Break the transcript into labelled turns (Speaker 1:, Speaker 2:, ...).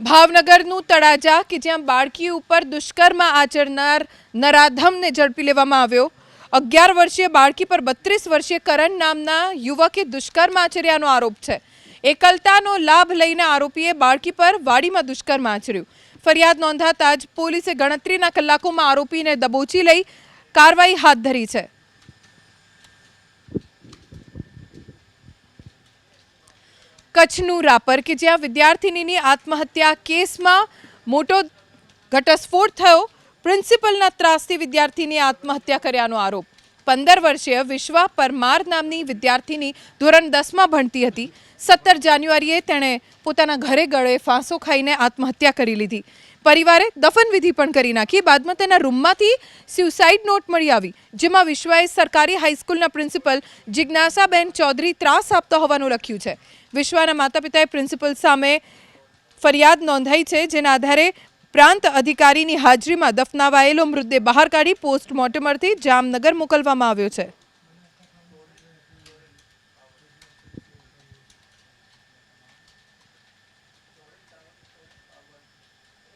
Speaker 1: ભાવનગરનું તળાજા કે જ્યાં બાળકી ઉપર દુષ્કર્મ આચરનાર નરાધમને ઝડપી લેવામાં આવ્યો। 11 વર્ષીય બાળકી પર 32 વર્ષીય કરણ નામના યુવકે દુષ્કર્મ આચર્યાનો આરોપ છે। એકલતાનો લાભ લઈને આરોપીએ બાળકી પર વાડીમાં દુષ્કર્મ આચર્યું। ફરિયાદ નોંધાતા જ પોલીસે ગણતરીના કલાકોમાં આરોપીને દબોચી લઈ કાર્યવાહી હાથ ધરી છે। કચ્છનું રાપર કે જ્યાં વિદ્યાર્થિનીની આત્મહત્યા કેસમાં મોટો ઘટસ્ફોટ થયો। પ્રિન્સિપલના ત્રાસથી વિદ્યાર્થીની આત્મહત્યા કર્યાનો આરોપ। 15 વર્ષીય વિશ્વા પરમાર નામની વિદ્યાર્થીની ધોરણ 10માં ભણતી હતી। 17 જાન્યુઆરીએ તેણે પોતાના ઘરે ગળે ફાંસો ખાઈને આત્મહત્યા કરી લીધી। પરિવારે દફન વિધિ પણ કરી નાખી। બાદમાં તેના રૂમમાંથી સ્યુસાઇડ નોટ મળી આવી, જેમાં વિશ્વાએ સરકારી હાઈસ્કૂલના પ્રિન્સિપલ જિજ્ઞાસાબેન ચૌધરી ત્રાસ આપતા હોવાનું લખ્યું છે। વિશ્વાના માતા પિતાએ પ્રિન્સિપલ સામે ફરિયાદ નોંધાઈ છે, જેના આધારે પ્રાંત અધિકારીની હાજરીમાં દફનાવાયેલો મૃતદેહ બહાર કાઢી પોસ્ટમોર્ટમ અર્થે જામનગર મોકલવામાં આવ્યો છે।